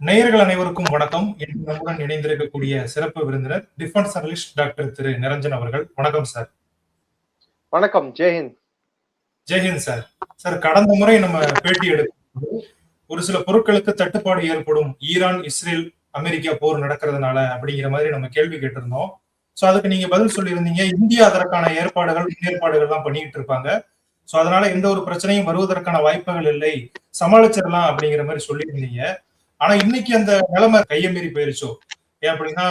நேயர்கள் அனைவருக்கும் வணக்கம். இன்று நம்முடன் இணைந்திருக்கக்கூடிய சிறப்பு விருந்தினர் டிஃபென்ஸ் அனலிஸ்ட் டாக்டர் திரு நிரஞ்சன் அவர்கள். வணக்கம் சார். வணக்கம். ஜெய்ஹிந்த். ஜெய்ஹிந்த் சார். சார், கடந்த முறை நம்ம பேட்டி எடுக்கும்போது ஒரு சில பொருட்களுக்கு தட்டுப்பாடு ஏற்படும், ஈரான் இஸ்ரேல் அமெரிக்கா போர் நடக்கிறதுனால அப்படிங்கிற மாதிரி நம்ம கேள்வி கேட்டிருந்தோம். சோ அதுக்கு நீங்க பதில் சொல்லியிருந்தீங்க, இந்தியா அதற்கான ஏற்பாடுகள் முன்னேற்பாடுகள் தான் பண்ணிட்டு இருப்பாங்க. சோ அதனால எந்த ஒரு பிரச்சனையும் வருவதற்கான வாய்ப்புகள் இல்லை, சமாளிச்சிடலாம் அப்படிங்கிற மாதிரி சொல்லியிருந்தீங்க. ஆனா இன்னைக்கு அந்த நிலைமை கையை மீறி போயிருச்சோ? ஏன் அப்படின்னா,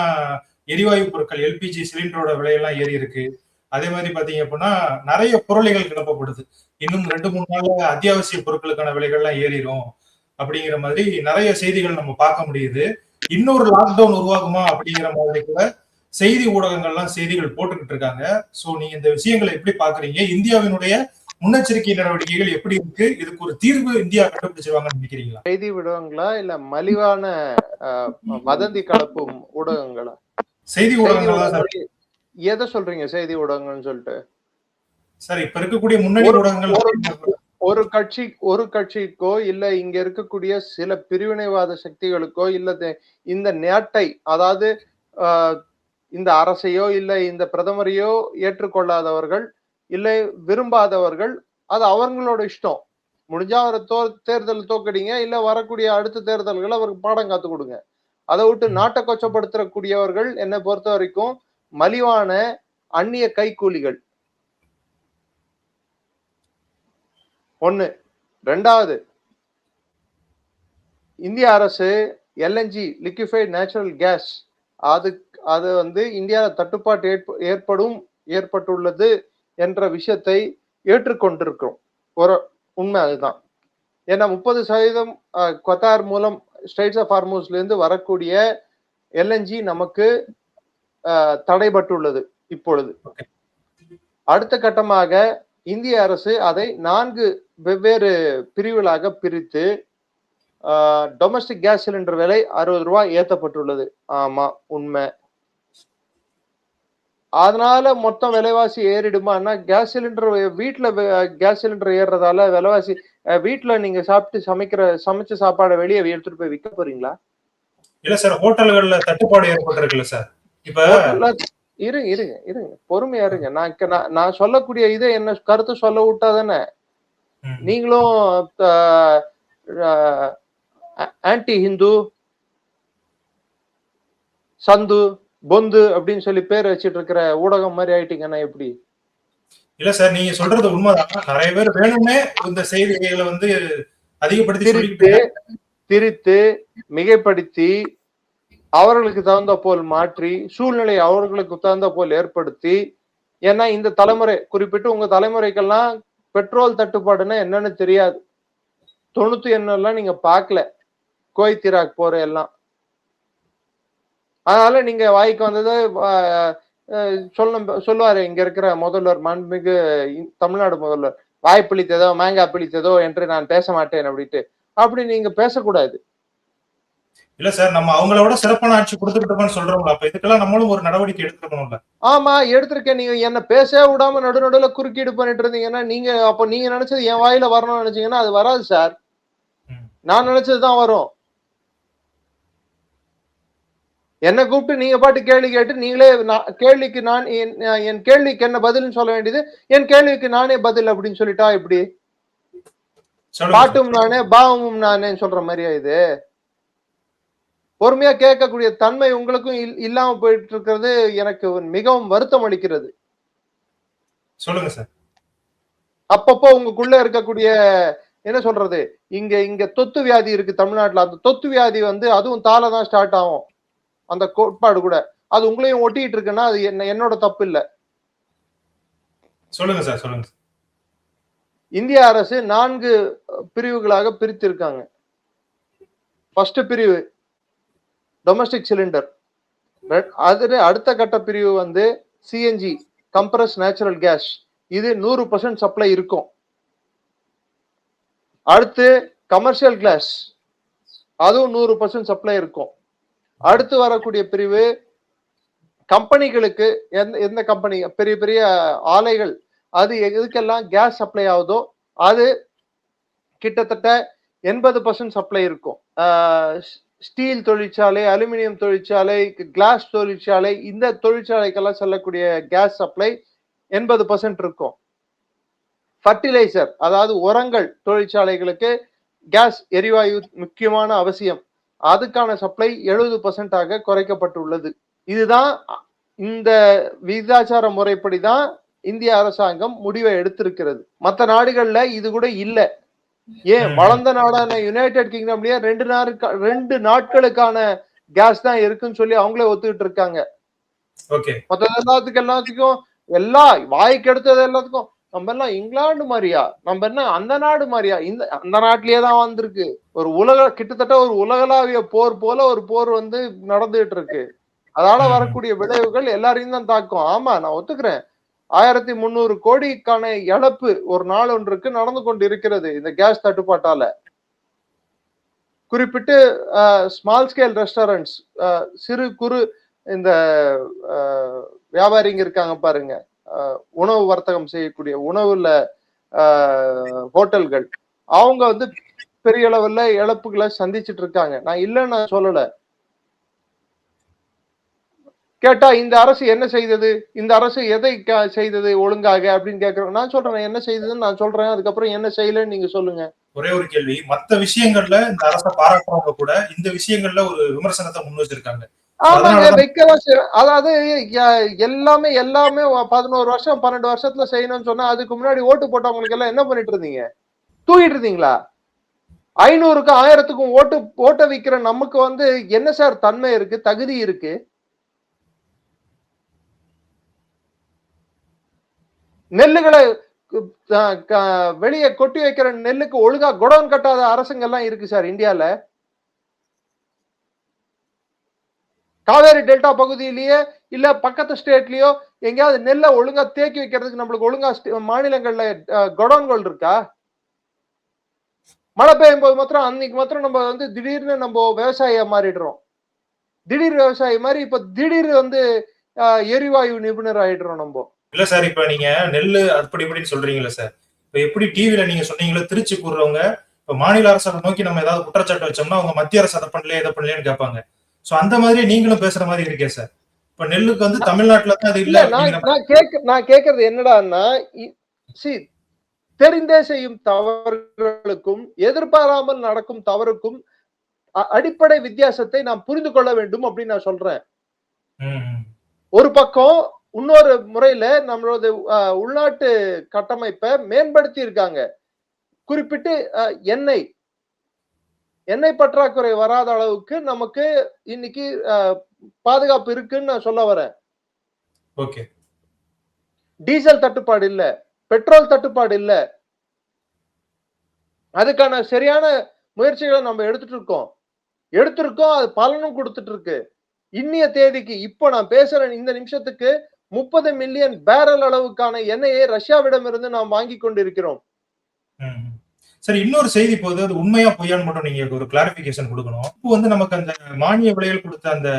எரிவாயு பொருட்கள் எல்பிஜி சிலிண்டரோட விலையெல்லாம் ஏறி இருக்கு. அதே மாதிரி பாத்தீங்க அப்படின்னா நிறைய பொருளைகள் கிளப்பப்படுது. இன்னும் 2-3 நாள்ல அத்தியாவசிய பொருட்களுக்கான விலைகள்லாம் ஏறிடும் அப்படிங்கிற மாதிரி நிறைய செய்திகள் நம்ம பார்க்க முடியுது. இன்னொரு லாக்டவுன் உருவாகுமா அப்படிங்கிற மாதிரி கூட செய்தி ஊடகங்கள்லாம் செய்திகள் போட்டுக்கிட்டு இருக்காங்க. சோ நீங்க இந்த விஷயங்களை எப்படி பாக்குறீங்க? இந்தியாவினுடைய முன்னெச்சரிக்கை நடவடிக்கைகள் எப்படி இருக்கு? இதுக்கு ஒரு தீர்வு இந்தியா கண்டுபிடிச்சிருவாங்கன்னு நினைக்கிறீங்களா? செய்தி ஊடகங்களா இல்ல மலிவான வதந்தி கலப்பும் ஊடகங்களா? செய்தி ஊடகங்கள். எதை சொல்றீங்க செய்தி ஊடகங்கள்னு சொல்லிட்டு? சார், இப்ப இருக்கக்கூடிய முன்னணி ஊடகங்கள் ஒரு கட்சிக்கோ இல்ல இங்க இருக்கக்கூடிய சில பிரிவினைவாத சக்திகளுக்கோ இல்ல இந்த நாட்டை, அதாவது இந்த அரசையோ இல்ல இந்த பிரதமரையோ ஏற்றுக்கொள்ளாதவர்கள் இல்லை விரும்பாதவர்கள், அது அவங்களோட இஷ்டம். முடிஞ்சா அவரை தேர்தல் தோக்கடிங்க, இல்ல வரக்கூடிய அடுத்த தேர்தல்கள் அவருக்கு பாடம் காத்து கொடுங்க. அதை விட்டு நாட்டை கொச்சப்படுத்தக்கூடியவர்கள் என்னை பொறுத்த வரைக்கும் மலிவான அந்நிய கைக்கூலிகள். ஒண்ணு. ரெண்டாவது, இந்திய அரசு எல்என்ஜி லிக்விஃபைட் நேச்சுரல் கேஸ் அது வந்து இந்தியாவில் தட்டுப்பாட்டு ஏற்பட்டுள்ளது என்ற விஷயத்தை ஏற்றுக்கொண்டிருக்கிறோம். ஒரு உண்மை அதுதான். ஏன்னா 30% கத்தார் மூலம் ஸ்ட்ரெய்ட்ஸ் ஆஃப் ஹார்மூஸ்ல இருந்து வரக்கூடிய எல்என்ஜி நமக்கு தடைபட்டுள்ளது இப்பொழுது. அடுத்த கட்டமாக இந்திய அரசு அதை 4 வெவ்வேறு பிரிவுகளாக பிரித்து டொமஸ்டிக் கேஸ் சிலிண்டர் விலை 60 ரூபாய் ஏற்றப்பட்டுள்ளது. ஆமா, உண்மை. அதனால மொத்தம் விலைவாசி ஏறிடுமான்னா, கேஸ் சிலிண்டர் வீட்டுல கேஸ் சிலிண்டர் ஏறுறதால விலைவாசி வீட்டுல நீங்க சமைச்ச சாப்பாடை வெளியே எடுத்துட்டு போய் விற்க போறீங்களா? இல்ல சார், ஹோட்டல்கள்ல தட்டுப்பாடு ஏற்பட்டிருக்குல்ல சார். இப்ப இருங்க பொறுமையா இருங்க. நான் சொல்லக்கூடிய இதை என்ன கருத்து சொல்ல விட்டாதானே நீங்களும் ஆன்டி ஹிந்து சந்து பொந்து அப்படின்னு சொல்லி பேர் வச்சிட்டு இருக்கிற ஊடகம் மாதிரி ஆயிட்டீங்கன்னா எப்படி? இல்ல சார், நீங்க சொல்றது உண்மைதான். நிறைய பேர் வேணும்னே இந்த செய்திகளை வந்து அதிகப்படுத்தி திரித்து மிகைப்படுத்தி அவர்களுக்கு தகுந்த போல் மாற்றி சூழ்நிலை அவர்களுக்கு தகுந்த போல் ஏற்படுத்தி, ஏன்னா இந்த தலைமுறை, குறிப்பிட்டு உங்க தலைமுறைக்கெல்லாம் பெட்ரோல் தட்டுப்பாடுன்னா என்னன்னு தெரியாது. 98 நீங்க பார்க்கல கோய்திராக் போற எல்லாம். அதனால நீங்க வாய்க்கு வந்தது சொல்லுவாரு இங்க இருக்கிற முதல்வர், மாண்புமிகு தமிழ்நாடு முதல்வர், வாய் பிழித்ததோ மேங்காய் பிழித்ததோ என்று நான் பேச மாட்டேன் அப்படின்ட்டு. அப்படி நீங்க பேசக்கூடாது. இல்ல சார், நம்ம அவங்களோட சிறப்பான ஆட்சி கொடுத்துக்கிட்டோம்னு சொல்றோம்ல, அப்ப இதுக்கெல்லாம் நம்மளும் ஒரு நடவடிக்கை எடுத்துக்கணும்ல. ஆமா, எடுத்திருக்கேன். நீங்க என்ன பேச விடாம நடுநடுல குறுக்கீடு பண்ணிட்டு இருந்தீங்கன்னா, நீங்க நினைச்சது என் வாயில வரணும்னு நினைச்சீங்கன்னா அது வராது சார். நான் நினைச்சதுதான் வரும். என்ன கூப்பிட்டு நீங்க பாட்டு கேள்வி கேட்டு நீங்களே கேள்விக்கு என் கேள்விக்கு என்ன பதில்னு சொல்ல வேண்டியது, என் கேள்விக்கு நானே பதில் அப்படின்னு சொல்லிட்டா எப்படி? பாட்டும் நானே பாவமும் நானே சொல்ற மாதிரியா இது? பொறுமையா கேட்கக்கூடிய தன்மை உங்களுக்கும் இல்லாம போயிட்டு இருக்கிறது எனக்கு மிகவும் வருத்தம் அளிக்கிறது. சொல்லுங்க சார். அப்பப்போ உங்களுக்குள்ள இருக்கக்கூடிய என்ன சொல்றது, இங்க தொத்து வியாதி இருக்கு தமிழ்நாட்டுல. அந்த தொத்து வியாதி வந்து அதுவும் தால தான் ஸ்டார்ட் ஆகும். அந்த கோட்பாடு கூட அது உங்களையும் ஒட்டிட்டு இருக்குன்னா அது என்னோட தப்பு இல்ல. சொல்லுங்க சார், சொல்லுங்க. இந்திய அரசு 4 பிரிவுகளாக பிரித்திருக்காங்க. ஃபர்ஸ்ட் பிரிவு டொமஸ்டிக் சிலிண்டர். அடுத்த கட்ட பிரிவு வந்து சிஎன்ஜி, கம்ப்ரஸ் நேச்சுரல் கேஸ். இது 100% சப்ளை இருக்கும். அடுத்து கமர்ஷியல் கிளாஸ், அதுவும் 100% சப்ளை இருக்கும். அடுத்து வரக்கூடிய பிரிவு கம்பெனிகளுக்கு, எந்த கம்பெனி பெரிய பெரிய ஆலைகள் அது எதுக்கெல்லாம் கேஸ் சப்ளை ஆகுதோ அது கிட்டத்தட்ட 80% சப்ளை இருக்கும். ஸ்டீல் தொழிற்சாலை, அலுமினியம் தொழிற்சாலை, கிளாஸ் தொழிற்சாலை, இந்த தொழிற்சாலைக்கெல்லாம் செல்லக்கூடிய கேஸ் சப்ளை 80% இருக்கும். ஃபர்டிலைசர் அதாவது உரங்கள் தொழிற்சாலைகளுக்கு கேஸ் எரிவாயு முக்கியமான அவசியம். அதுக்கான சப்ளை 70% குறைக்கப்பட்டுள்ளது. இதுதான் இந்த விகிதாச்சார முறைப்படிதான் இந்திய அரசாங்கம் முடிவை எடுத்திருக்கிறது. மற்ற நாடுகள்ல இது கூட இல்ல. ஏன் வளர்ந்த நாடான யுனைடெட் கிங்டம்லயே 2 நாட்களுக்கான கேஸ் தான் இருக்குன்னு சொல்லி அவங்களே ஒத்துக்கிட்டு இருக்காங்க. மற்ற எல்லாத்துக்கும் எல்லா வாய்க்கு எடுத்தது எல்லாத்துக்கும் நம்ம எல்லாம் இங்கிலாந்து மாதிரியா, நம்ம என்ன அந்த நாடு மாதிரியா, அந்த நாட்டிலேயே தான் வந்திருக்கு. ஒரு கிட்டத்தட்ட ஒரு உலகளாவிய போர் போல ஒரு போர் வந்து நடந்துகிட்டு இருக்கு. அதால வரக்கூடிய விளைவுகள் எல்லாரையும் தான் தாக்கும். ஆமா, நான் ஒத்துக்கிறேன். 1300 கோடிக்கான இழப்பு ஒரு நாள் ஒன்றுக்கு நடந்து கொண்டு இருக்கிறது இந்த கேஸ் தட்டுப்பாட்டால. குறிப்பிட்டு ஸ்மால் ஸ்கேல் ரெஸ்டாரண்ட்ஸ், சிறு குறு இந்த வியாபாரிங்க இருக்காங்க பாருங்க, உணவு வர்த்தகம் செய்யக்கூடிய உணவுல ஹோட்டல்கள், அவங்க வந்து பெரிய அளவுல இழப்புகளை சந்திச்சுட்டு இருக்காங்க. நான் இல்லைன்னு நான் சொல்லல. கேட்டா இந்த அரசு என்ன செய்தது, இந்த அரசு எதை செய்தது ஒழுங்காக அப்படின்னு கேட்கிறோம். நான் சொல்றேன் என்ன செய்ததுன்னு நான் சொல்றேன், அதுக்கப்புறம் என்ன செய்யலன்னு நீங்க சொல்லுங்க. ஒரே ஒரு கேள்வி, மத்த விஷயங்கள்ல இந்த அரசை பாராட்டுறவங்க கூட இந்த விஷயங்கள்ல ஒரு விமர்சனத்தை முன் வச்சிருக்காங்க. ஆமாங்க, வைக்கதான் செய்யணும். அதாவது எல்லாமே 11 வருஷம் 12 வருஷத்துல செய்யணும்னு சொன்னா அதுக்கு முன்னாடி ஓட்டு போட்டவங்களுக்கு எல்லாம் என்ன பண்ணிட்டு இருந்தீங்க? தூக்கிட்டு இருந்தீங்களா? 500க்கும் 1000க்கும் ஓட்ட வைக்கிற நமக்கு வந்து என்ன சார் தன்மை இருக்கு, தகுதி இருக்கு? நெல்லுகளை வெளியே கொட்டி வைக்கிற நெல்லுக்கு ஒழுங்கா குடோன் கட்டாத அரசுங்க எல்லாம் இருக்கு சார் இந்தியால. காவேரி டெல்டா பகுதியிலேயே இல்ல பக்கத்து ஸ்டேட்லயோ எங்கேயாவது நெல்லை ஒழுங்கா தேக்கி வைக்கிறதுக்கு நம்மளுக்கு ஒழுங்கா மாநிலங்கள்ல குடோன்கள் இருக்கா? மழை பெய்யும் போது மாத்திரம் அன்னைக்கு மாத்திரம் நம்ம வந்து திடீர்னு நம்ம விவசாயியா மாறிடுறோம். திடீர் விவசாயி மாதிரி இப்ப திடீர் வந்து எரிவாயு நிபுணர் ஆயிடுறோம் நம்ம. இல்ல சார், இப்ப நீங்க நெல்லு அப்படி இப்படின்னு சொல்றீங்களா சார்? இப்ப எப்படி டிவில நீங்க சொன்னீங்களோ திருச்சி கூடுறவங்க இப்ப மாநில அரசை நோக்கி நம்ம ஏதாவது குற்றச்சாட்டு வச்சோம்னா அவங்க மத்திய அரசு அதை பண்ணலையே எதை பண்ணலையேன்னு கேட்பாங்க. சோ அந்த மாதிரி நீங்களும் பேசுற மாதிரி இருக்கே சார். இப்ப நெல்லுக்கு வந்து தமிழ்நாட்டுல தான் அது இல்ல. நான் கேட்கறது என்னடான்னா, தெரிந்தே செய்யும் தவறுகளுக்கும் எதிர்பாராமல் நடக்கும் தவறுக்கும் அடிப்படை வித்தியாசத்தை நாம் புரிந்து கொள்ள வேண்டும் அப்படின்னு நான் சொல்றேன். ஒரு பக்கம் இன்னொரு முறையில நம்மளோட உள்நாட்டு கட்டமைப்பை மேம்படுத்தி இருக்காங்க. குறிப்பிட்டு எண்ணெய் பற்றாக்குறை வராத அளவுக்கு நமக்கு இன்னைக்கு பாதுகாப்பு இருக்குன்னு நான் சொல்ல வரேன். டீசல் தட்டுப்பாடு இல்ல, பெட்ரோல் தட்டுப்பாடு இல்ல. அதுக்கான சரியான முயற்சிகளை நம்ம எடுத்திருக்கோம். அது பலனும் கொடுத்துட்டு இருக்கு. இன்னைய தேதிக்கு இப்ப நான் பேசுறேன் இந்த நிமிஷத்துக்கு 30 மில்லியன் பேரல் அளவுக்கான எண்ணெயை ரஷ்யாவிடம் இருந்து நாம் வாங்கி கொண்டிருக்கிறோம். சரி, இன்னொரு செய்தி போது அது உண்மையா பொய்யான்னு மட்டும் நீங்க ஒரு கிளாரிபிகேஷன் கொடுக்கணும். இப்போ வந்து நமக்கு அந்த மானிய விலையில் கொடுத்த அந்த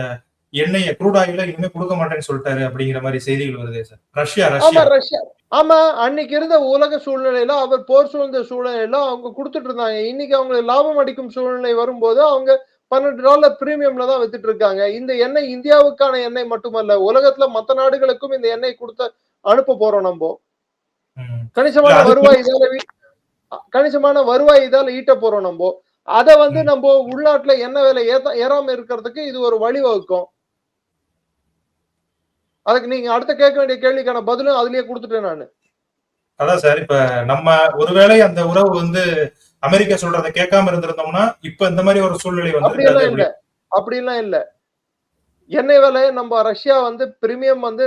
எண்ணெயை க்ரூட் ஆயில இனிமே கொடுக்க மாட்டேன்னு சொல்லிட்டாரு அப்படிங்கிற மாதிரி செய்திகள் வருது சார். ரஷ்யா ஆமா, அன்னைக்கு இருந்த உலக சூழ்நிலையில அவர் போர் சூழ்ந்த சூழ்நிலையில அவங்க கொடுத்துட்டு இருந்தாங்க. இன்னைக்கு அவங்க லாபம் அடிக்கும் சூழ்நிலை வரும்போது அவங்க $12 பிரீமியம்ல தான் வித்துட்டு இருக்காங்க. இந்த எண்ணெய் இந்தியாவுக்கான எண்ணெய் மட்டுமல்ல, உலகத்துல மத்த நாடுகளுக்கும் இந்த எண்ணெய் கொடுத்து அனுப்ப போறோம். நம்ம கணிசமான வருவாய் இதால ஈட்ட போறோம். நம்ம அதை வந்து நம்ம உள்நாட்டுல எண்ணெய் விலை ஏறாம இருக்கிறதுக்கு இது ஒரு வழிவகுக்கும். அதுக்கு நீங்க அடுத்த கேட்க வேண்டிய கேள்விக்கான பதிலும் அதுலயே கொடுத்துட்டேன் நானு. அதான் சார், இப்ப நம்ம ஒருவேளை அந்த உறவு வந்து அமெரிக்கா சொல்றதை கேட்காம இருந்திருந்தோம்னா இப்ப இந்த மாதிரி ஒரு சூழ்நிலை வந்து அப்படிலாம் இல்ல. எண்ணெய் விலை நம்ம ரஷ்யா வந்து பிரீமியம் வந்து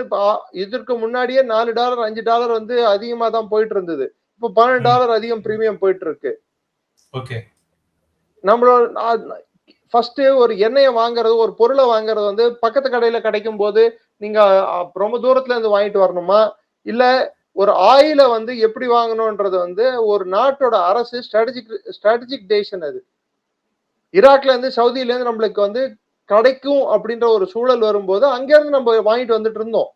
இதற்கு முன்னாடியே $4 $5 வந்து அதிகமா தான் போயிட்டு இருந்தது. இப்ப $12 அதிகம் பிரீமியம் போயிட்டு இருக்கு. நம்மளோட ஃபர்ஸ்ட் ஒரு எண்ணெயை வாங்குறது, ஒரு பொருளை வாங்குறது வந்து பக்கத்து கடையில கிடைக்கும் போது நீங்க ரொம்ப தூரத்துல இருந்து வாங்கிட்டு வரணுமா, இல்ல ஒரு ஆயில வந்து எப்படி வாங்கணும்ன்றது வந்து ஒரு நாட்டோட அரசு ஸ்ட்ராட்டஜிக் டெசிஷன். அது ஈராக்ல இருந்து சவுதியில இருந்து நம்மளுக்கு வந்து கிடைக்கும் அப்படின்ற ஒரு சூழல் வரும்போது அங்க இருந்து நம்ம வாங்கிட்டு வந்துட்டு இருந்தோம்.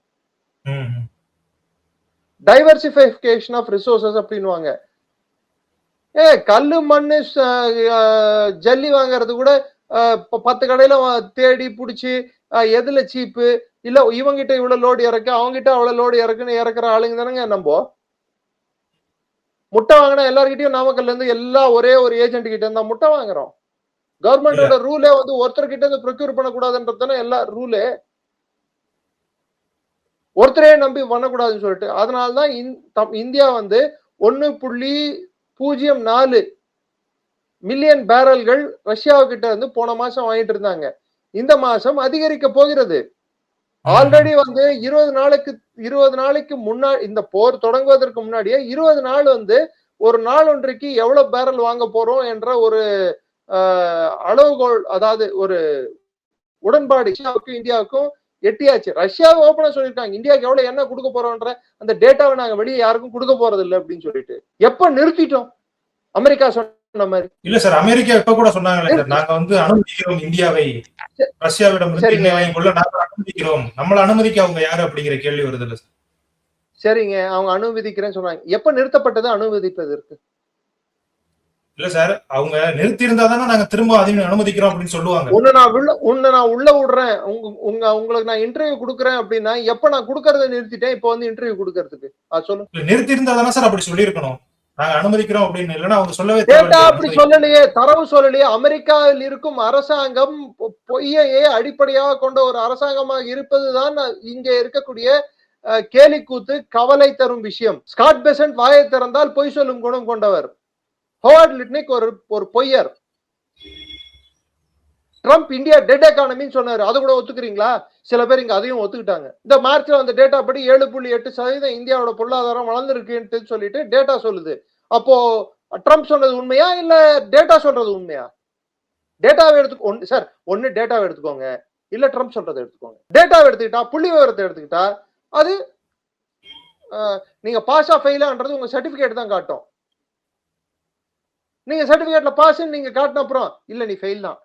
டைவர்சிஃபிகேஷன் ஆஃப் ரிசோர்சஸ் அப்படின்னுவாங்க. கல்லு மண்ணு ஜல்லி வாங்குறது கூட 10 கடையில தேடி புடிச்சு எதுல சீப்பு, இல்ல இவங்கிட்ட இவ்வளவு லோடு இறக்கு, அவங்கிட்ட அவ்வளவு லோடு இறக்குன்னு இறக்குற ஆளுங்க தானங்க நம்ம. முட்டை வாங்கினா எல்லார்கிட்டயும் நாமக்கல்ல இருந்து எல்லாம் ஒரே ஒரு ஏஜென்ட் கிட்ட இருந்தா முட்டை வாங்குறோம். கவர்மெண்டோட ரூலே வந்து ஒருத்தர் கிட்ட இருந்து ப்ரொக்யூர் பண்ணக்கூடாதுன்றது தானே எல்லா ரூலே. ஒருத்தரே நம்பி பண்ணக்கூடாதுன்னு சொல்லிட்டு அதனாலதான் இந்தியா வந்து 1.04 மில்லியன் பேரல்கள் ரஷ்யாவுக்கிட்ட இருந்து போன மாசம் வாங்கிட்டு இருந்தாங்க. இந்த மாசம் அதிகரிக்க போகிறது. ஆல்ரெடி வந்து 20 நாளைக்கு முன்னாடி, இந்த போர் தொடங்குவதற்கு முன்னாடியே 20 நாள் வந்து ஒரு நாள் ஒன்றைக்கு எவ்வளவு பேரல் வாங்க போறோம் என்ற ஒரு அளவுகோல், அதாவது ஒரு உடன்பாடு ரஷ்யாவுக்கும் இந்தியாவுக்கும் எட்டியாச்சு. ரஷ்யாவை ஓபனா சொல்லிருக்காங்க, இந்தியாவுக்கு எவ்வளவு எண்ணெய் கொடுக்க போறோம்ன்ற அந்த டேட்டாவை நாங்க வெளியே யாருக்கும் கொடுக்க போறது இல்லை அப்படின்னு சொல்லிட்டு. எப்ப நிறுத்திட்டோம்? அமெரிக்கா சொன்ன மாதிரி இல்ல சார், அமெரிக்கா இப்ப கூட சொன்னாங்களே சார், நாங்க வந்து அனுமதிக்கிறோம் இந்தியாவை ரஷ்யாவிடம் எண்ணெய் வாங்கி கொள்ள நாங்கள் அனுமதிக்கிறோம். நம்மள அனுமதிக்க அவங்க யாரு அப்படிங்கிற கேள்வி வருது இல்ல சார்? சரிங்க, அவங்க அனுமதிக்கிறேன்னு சொன்னாங்க. எப்ப நிறுத்தப்பட்டது அனுமதிப்பதற்கு? இல்ல சார், அவங்க நிறுத்தி இருந்தா தானே நாங்க திரும்ப அதையும் அனுமதிக்கிறோம் அப்படின்னு சொல்லுவாங்க. உன்னை நான் உள்ள விடுறேன், உங்களுக்கு நான் இன்டர்வியூ கொடுக்குறேன் அப்படின்னா எப்ப நான் கொடுக்கறத நிறுத்திட்டேன், இப்ப வந்து இன்டர்வியூ கொடுக்கறதுக்கு சொல்லுங்க. நிறுத்தி இருந்தா தானே சார் அப்படி சொல்லியிருக்கணும், நாங்க அனுமதிக்கிறோம் அப்படின்னு. இல்லைன்னா அவங்க சொல்லவே டேட்டா அப்படி சொல்லலையே, தரவு சொல்லலையே. அமெரிக்காவில் இருக்கும் அரசாங்கம் பொய்யையே அடிப்படையாக கொண்ட ஒரு அரசாங்கமாக இருப்பதுதான் இங்க இருக்கக்கூடிய கேலிக்கூத்து, கவலை தரும் விஷயம். ஸ்காட் பெசன்ட் வாயை திறந்தால் பொய் சொல்லும் குணம் கொண்டவர். ஹோவார்ட் லிட்னிக் ஒரு பொய்யர். ட்ரம்ப் இந்தியா டெட் எக்கானமின்னு சொன்னாரு, அதை கூட ஒத்துக்கிறீங்களா? சில பேர் இங்க அதையும் ஒத்துக்கிட்டாங்க. இந்த மார்ச்ல அந்த டேட்டா படி 7.8% இந்தியாவோட பொருளாதாரம் வளர்ந்துருக்குன்னு சொல்லிட்டு டேட்டா சொல்லுது. அப்போ ட்ரம்ப் சொன்னது உண்மையா இல்ல டேட்டா சொல்றது உண்மையா? டேட்டாவை எடுத்து சார், ஒன்னு டேட்டாவை எடுத்துக்கோங்க, இல்ல ட்ரம்ப் சொல்றதை எடுத்துக்கோங்க. டேட்டாவை எடுத்துக்கிட்டா, புள்ளி விவரத்தை எடுத்துக்கிட்டா, அது நீங்க பாஸா ஃபெயிலான்றது உங்க சர்டிபிகேட் தான் காட்டும். நீங்க சர்டிபிகேட்ல பாஸ் நீங்க காட்டின அப்புறம் இல்ல நீ ஃபெயில் தான்,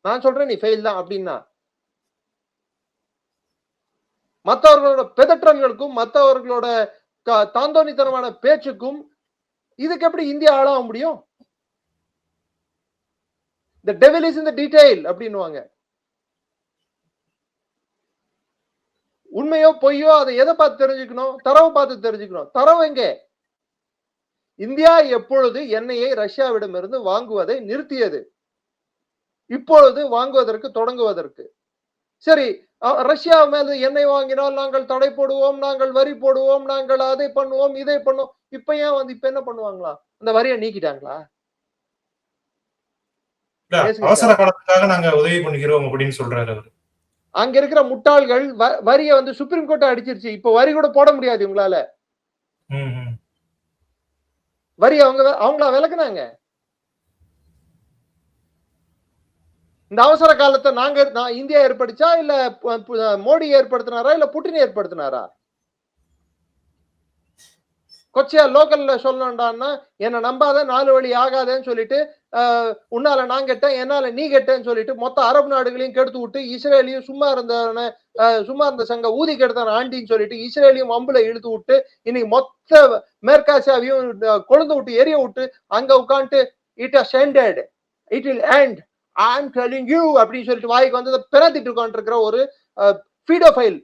நான் சொல்றேன் நீ ஃபெயில் தான் அப்படின்னா, மற்றவர்களோட பெதற்றல்களுக்கும் மற்றவர்களோட தாந்தோணித்தனமான பேச்சுக்கும் இதுக்கு எப்படி இந்தியா ஆளாக முடியும்? The devil is in the detail அப்படின்னுவாங்க. உண்மையோ பொய்யோ அதை எதை பார்த்து தெரிஞ்சுக்கணும்? தரவு பார்த்து தெரிஞ்சுக்கணும். தரவு எங்க? இந்தியா எப்பொழுது எண்ணெயை ரஷ்யாவிடமிருந்து வாங்குவதை நிறுத்தியது? இப்பொழுது வாங்குவதற்கு தொடங்குவதற்கு. சரி, ரஷ்யா மேல எண்ணெய் வாங்கினால் நாங்கள் தடை போடுவோம், நாங்கள் வரி போடுவோம், நாங்கள் அதை பண்ணுவோம், இதை பண்ணுவோம். இப்ப ஏன் வந்து இப்ப என்ன பண்ணுவாங்களா? அந்த வரியை நீக்கிட்டாங்களா? அவசர காலத்துக்காக நாங்க உதவி பண்ணுகிறோம் அப்படின்னு சொல்றாரு அவர். அங்க இருக்கிற முட்டாள்கள் வரியை வந்து சுப்ரீம் கோர்ட் அடிச்சிருச்சு. இப்ப வரி கூட போட முடியாது உங்களால. வரி அவங்களா விலக்குனாங்க. இந்த அவசர காலத்தை இந்தியா ஏற்படுத்தா இல்ல மோடி ஏற்படுத்தினாரா இல்ல புட்டின் ஏற்படுத்தினாரா? கொச்சியா லோக்கல்ல சொல்லணும்டான்னா என்ன நம்பாத, 4 வழி ஆகாதன்னு சொல்லிட்டு உன்னால நான் கெட்டேன், என்னால நீ கெட்டேன்னு சொல்லிட்டு மொத்த அரபு நாடுகளையும் கெடுத்து விட்டு இஸ்ரேலையும் சும்மா இருந்த சங்க ஊதி கெடுத்தான ஆண்டின்னு சொல்லிட்டு இஸ்ரேலையும் வம்புல இழுத்து விட்டு இன்னைக்கு மொத்த மேற்காசியாவையும் கொழுந்து விட்டு எரிய விட்டு அங்க உட்காந்துட்டு it has ended, it will end, I am telling you அப்படின்னு சொல்லிட்டு வாய்க்கு வந்து பிறத்திட்டு உட்காந்துருக்கிற ஒரு ஃபீடோஃபைல்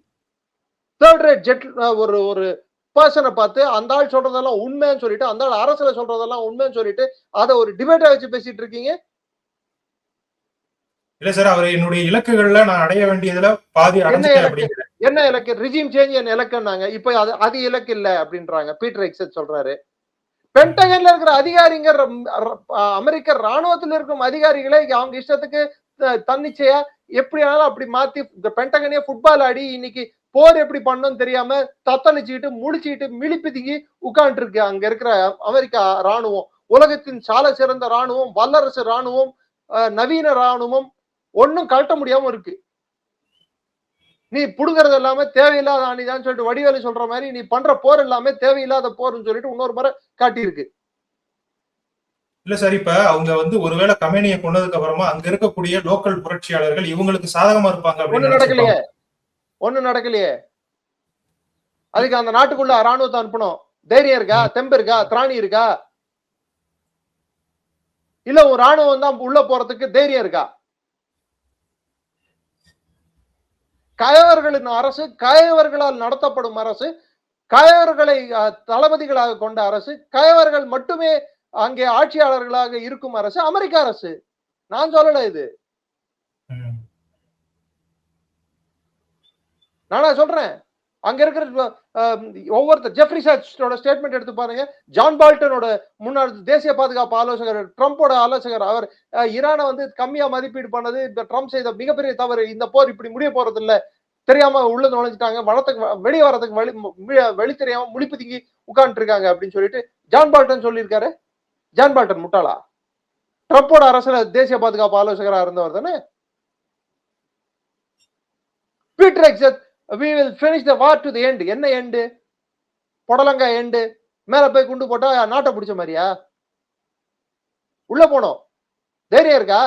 தேர்ட் ரேட் ஜெட் ஒரு பர்சனை பார்த்து அந்த ஆள் சொல்றதெல்லாம் உண்மைன்னு சொல்லிட்டு, அந்த ஆள் அரசுல சொல்றதெல்லாம் உண்மைன்னு சொல்லிட்டு அதை ஒரு டிபேட்டா வச்சு பேசிட்டு இருக்கீங்க. இல்ல சார், அவர் என்னுடைய இலக்குகள்ல நான் அடைய வேண்டியதுல பாதி என்ன இலக்கு? ரிஜிம் சேஞ்ச் என்ன இலக்குன்னாங்க. இப்ப அது இலக்கு இல்ல அப்படின்றாங்க. பீட்டர் எக்ஸட் சொல்றாரு. பென்டகன்ல இருக்கிற அதிகாரிங்க, அமெரிக்க ராணுவத்தில் இருக்கும் அதிகாரிகளை அவங்க இஷ்டத்துக்கு தன்னிச்சையா எப்படி ஆனாலும் அப்படி மாத்தி பென்டகனே ஃபுட்பால் ஆடி இன்னைக்கு போர் எப்படி பண்ணணும்னு தெரியாம தத்தளிச்சுக்கிட்டு முழிச்சுக்கிட்டு மிளிப்பிதிங்கி உட்கார்ந்து இருக்கு அங்க இருக்கிற அமெரிக்கா ராணுவம். உலகத்தின் சால சிறந்த ராணுவம், வல்லரசு ராணுவம், நவீன ராணுவம் ஒன்னும் கழட்ட முடியாம இருக்கு. நீ புடுங்கிறது எல்லாமே தேவையில்லாத அணிதான் சொல்லிட்டு வடிவேலு சொல்ற மாதிரி நீ பண்ற போர் எல்லாமே தேவையில்லாத போர்னு சொல்லிட்டு இன்னொரு முறை காட்டியிருக்கு. இல்ல சார், இப்ப அவங்க வந்து ஒருவேளை கமேனியை கொண்டதுக்கு அப்புறமா அங்க இருக்கக்கூடிய லோக்கல் புரட்சியாளர்கள் இவங்களுக்கு சாதகமா இருப்பாங்க அப்படின்னு ஒண்ணு நடக்கலையே. அதுக்கு அந்த நாட்டுக்குள்ள ராணுவத்தை அனுப்பணும். தைரியம் இருக்கா? தெம்பு இருக்கா? திராணி இருக்கா? இல்ல ஒரு ராணுவம் தான் உள்ள போறதுக்கு தைரியம் இருக்கா? கயவர்களின் அரசு, கயவர்களால் நடத்தப்படும் அரசு, கயவர்களை தளபதிகளாக கொண்ட அரசு, கயவர்கள் மட்டுமே அங்கே ஆட்சியாளர்களாக இருக்கும் அரசு அமெரிக்க அரசு. நான் சொல்லல இது. நானா சொல்றேன். அங்க இருக்கிற ஒவ்வொருத்தர் ஜெஃப்ரி சச்சோட ஸ்டேட்மெண்ட் எடுத்து பாருங்க. ஜான் பால்டனோட முன்னாள் தேசிய பாதுகாப்பு ஆலோசகர், ட்ரம்போட ஆலோசகர், அவர் ஈரானை வந்து கம்மியா மதிப்பீடு பண்ணது இந்த ட்ரம்ப் செய்த மிகப்பெரிய தவறு. இந்த போர் இப்படி முடிய போறது இல்ல. தெரியாம உள்ள நுழைஞ்சிட்டாங்க. வெளியே வர்றதுக்கு வெளி தெரியாம முழிப்பு திங்கி உட்கார்ந்து இருக்காங்க அப்படின்னு சொல்லிட்டு ஜான் பால்டன் சொல்லியிருக்காரு. ஜான் பால்டன் முட்டாளா? ட்ரம்போட அரசுல தேசிய பாதுகாப்பு ஆலோசகரா இருந்தவர் தானே. பீட்டர் எக்ஸத் we will finish the war to the end. என்ன எண்டு? பொடலங்கா எண்டு. மேல போய் குண்டு போட்டா நாட்டை பிடிச்ச மாதிரியா? உள்ள போனோம். தைரியம் இருக்கா?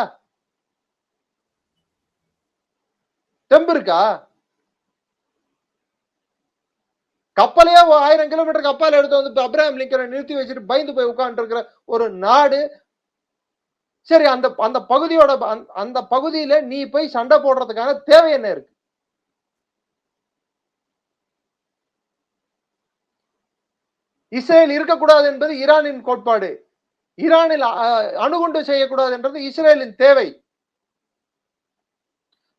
தெம்பு இருக்கா? கப்பலையே 1000 கிலோமீட்டர் கப்பல் எடுத்து வந்து அப்ரஹாம் லிங்கனை நிறுத்தி வச்சுட்டு பயந்து போய் உட்கார்ந்து இருக்கிற ஒரு நாடு. சரி, அந்த பகுதியோட அந்த பகுதியில நீ போய் சண்டை போடுறதுக்கான தேவை என்ன இருக்கு? இஸ்ரேல் இருக்கக்கூடாது என்பது ஈரானின் கோட்பாடு. ஈரானில் அணுகுண்டு செய்யக்கூடாது என்றது இஸ்ரேலின் தேவை.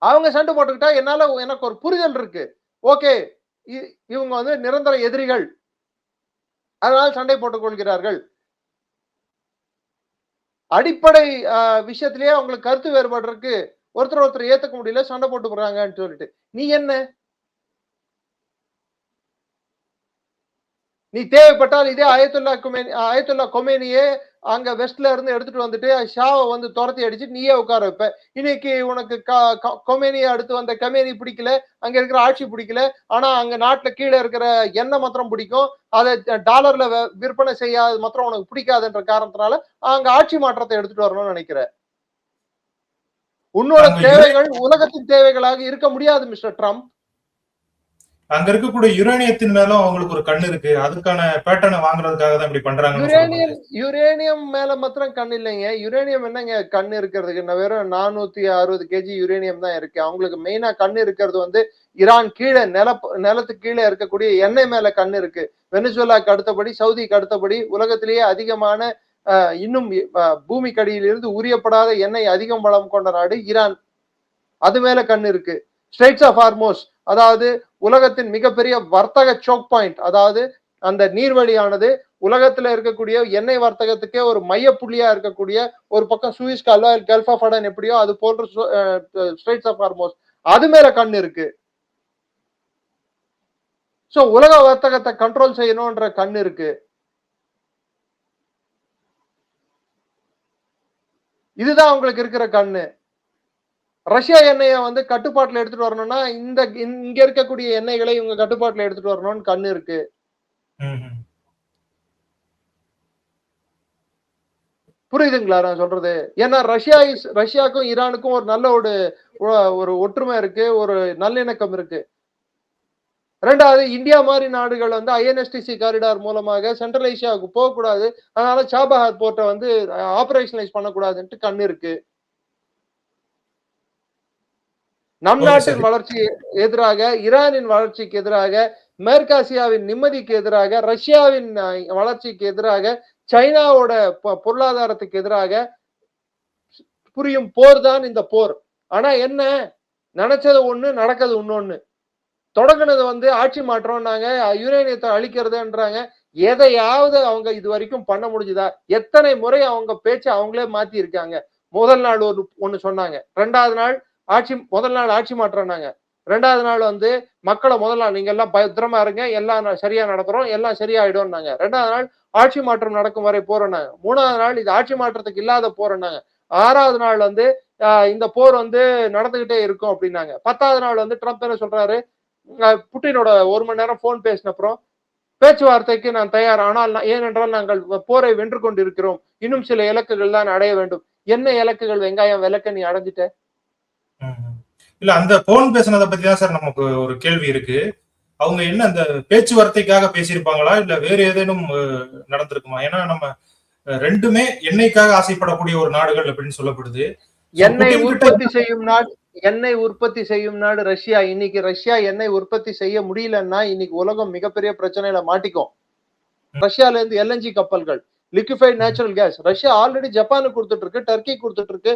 அவங்க சண்டை போட்டுக்கிட்டா எனக்கு ஒரு புரிதல் இருக்கு. ஓகே, இவங்க வந்து நிரந்தர எதிரிகள், அதனால் சண்டை போட்டுக் கொள்கிறார்கள். அடிப்படை விஷயத்திலேயே அவங்களுக்கு கருத்து வேறுபாடு இருக்கு, ஒருத்தர் ஏத்துக்க முடியல, சண்டை போட்டு போறாங்கன்னு சொல்லிட்டு நீ என்ன? நீ தேவைப்பட்டால் இதே அயத்துல்லா கொமேனியே அங்க வெஸ்ட்ல இருந்து எடுத்துட்டு வந்துட்டு ஷாவை வந்து துரத்தி அடிச்சு நீயே உட்கார வைப்ப. இன்னைக்கு உனக்கு கொமேனியை அடுத்து வந்த கமேனி பிடிக்கல, அங்க இருக்கிற ஆட்சி பிடிக்கல, ஆனா அங்க நாட்டுல கீழே இருக்கிற எண்ணெய் மாத்திரம் பிடிக்கும், அதை டாலர்ல விற்பனை செய்யாது மாத்திரம் உனக்கு பிடிக்காதுன்ற காரணத்தினால அங்க ஆட்சி மாற்றத்தை எடுத்துட்டு வரணும்னு நினைக்கிற. உன்னோட தேவைகள் உலகத்தின் தேவைகளாக இருக்க முடியாது மிஸ்டர் ட்ரம்ப். அங்க இருக்கக்கூடிய யுரேனியத்தின் மேலும் அவங்களுக்கு ஒரு கண் இருக்கு. அதுக்கான பேட்டர்னை வாங்குறதுக்காக தான் இப்படி பண்றாங்க. யுரேனியம் மேல மாத்திரம் கண் இல்லைங்க. யுரேனியம் என்னங்க கண் இருக்கிறதுக்கு? வெறும் 460 kg யுரேனியம் தான் இருக்கு. அவங்களுக்கு மெயினா கண் இருக்கிறது வந்து ஈரான் கீழே நிலத்துக்கு கீழே இருக்கக்கூடிய எண்ணெய் மேல கண் இருக்கு. வெனிசுவேலாக்கு அடுத்தபடி, சவுதிக்கு அடுத்தபடி உலகத்திலேயே அதிகமான இன்னும் பூமிக்கடியிலிருந்து உரியப்படாத எண்ணெய் அதிகம் வளம் கொண்ட நாடு ஈரான். அது மேல கண் இருக்கு. ஸ்ட்ரெய்ட்ஸ் ஆஃப் ஹார்மோஸ், அதாவது உலகத்தின் மிகப்பெரிய வர்த்தக சோக் பாயிண்ட், அதாவது அந்த நீர்வழியானது உலகத்துல இருக்கக்கூடிய எண்ணெய் வர்த்தகத்துக்கே ஒரு மைய புள்ளியா இருக்கக்கூடிய ஒரு பக்கம் சூயிஸ் கால்வாய், கல்ஃப் ஆஃப் அடன் எப்படியோ அது போன்ற ஸ்ட்ரெய்ட்ஸ் ஆஃப் ஹார்மோஸ், அது மேல கண் இருக்கு. சோ உலக வர்த்தகத்தை கண்ட்ரோல் செய்யணும்ன்ற கண் இருக்கு. இதுதான் உங்களுக்கு இருக்கிற கண்ணு. ரஷ்யா எண்ணெயை வந்து கட்டுப்பாட்டுல எடுத்துட்டு வரணும்னா இங்க இருக்கக்கூடிய எண்ணெய்களை இவங்க கட்டுப்பாட்டுல எடுத்துட்டு வரணும்னு கண்ணு இருக்கு. புரியுதுங்களா நான் சொல்றது? ஏன்னா ரஷ்யாவுக்கும் ஈரானுக்கும் ஒரு நல்ல ஒரு ஒற்றுமை இருக்கு, ஒரு நல்லிணக்கம் இருக்கு. ரெண்டாவது, இந்தியா மாதிரி நாடுகள் வந்து INSTC காரிடார் மூலமாக சென்ட்ரல் ஏசியாவுக்கு போகக்கூடாது, அதனால சாபஹார் போர்ட்டை வந்து ஆபரேஷனலைஸ் பண்ணக்கூடாதுன்ட்டு கண்ணு இருக்கு. நம் நாட்டின் வளர்ச்சிக்கு எதிராக, ஈரானின் வளர்ச்சிக்கு எதிராக, மேற்காசியாவின் நிம்மதிக்கு எதிராக, ரஷ்யாவின் வளர்ச்சிக்கு எதிராக, சைனாவோட பொருளாதாரத்துக்கு எதிராக புரியும் போர் தான் இந்த போர். ஆனா என்ன, நினைச்சது ஒண்ணு, நடக்கிறது இன்னொன்னு. தொடங்கினது வந்து ஆட்சி மாற்றம்னாங்க, யுரேனியத்தை அழிக்கிறதுன்றாங்க. எதையாவது அவங்க இது வரைக்கும் பண்ண முடிஞ்சுதா? எத்தனை முறை அவங்க பேச்சை அவங்களே மாத்தி இருக்காங்க. முதல் நாள் ஒண்ணு சொன்னாங்க, முதல் நாள் ஆட்சி மாற்றம்னாங்க, ரெண்டாவது நாள் வந்து மக்களை முதல் நாள் நீங்க எல்லாம் பத்திரமா இருங்க, எல்லாம் சரியா நடத்துறோம், எல்லாம் சரியாயிடும்னாங்க. ரெண்டாவது நாள் ஆட்சி மாற்றம் நடக்கும் வரை போறோம்னாங்க. மூணாவது நாள் இது ஆட்சி மாற்றத்துக்கு இல்லாத போறோம்னாங்க. ஆறாவது நாள் வந்து இந்த போர் வந்து நடந்துகிட்டே இருக்கும் அப்படின்னாங்க. 10வது நாள் வந்து ட்ரம்ப் என்ன சொல்றாரு, புட்டினோட 1 மணி நேரம் போன் பேசின அப்புறம் பேச்சுவார்த்தைக்கு நான் தயார், ஆனால் ஏனென்றால் நாங்கள் போரை வென்று கொண்டிருக்கிறோம், இன்னும் சில இலக்குகள் தான் அடைய வேண்டும். என்ன இலக்குகள்? வெங்காயம் விளக்க நீ அடைஞ்சிட்ட. இல்ல, அந்த போன் பேசினதை பத்தி தான் சார் நமக்கு ஒரு கேள்வி இருக்கு. அவங்க என்ன அந்த பேச்சுவார்த்தைக்காக பேசியிருப்பாங்களா, இல்ல வேற ஏதேனும் நடந்திருக்குமா? ஏன்னா நம்ம ரெண்டுமே எண்ணெய்க்காக ஆசைப்படக்கூடிய ஒரு நாடுகள் அப்படின்னு சொல்லப்படுது. எண்ணெய் உற்பத்தி செய்யும் நாடு, எண்ணெய் உற்பத்தி செய்யும் நாடு ரஷ்யா. இன்னைக்கு ரஷ்யா எண்ணெய் உற்பத்தி செய்ய முடியலன்னா இன்னைக்கு உலகம் மிகப்பெரிய பிரச்சனையில மாட்டிக்கும். ரஷ்யால இருந்து எல்என்ஜி கப்பல்கள், liquefied natural gas Russia already ஜப்பானுக்கு கொடுத்துட்டு இருக்கு, டர்க்கி கொடுத்துட்டு இருக்கு,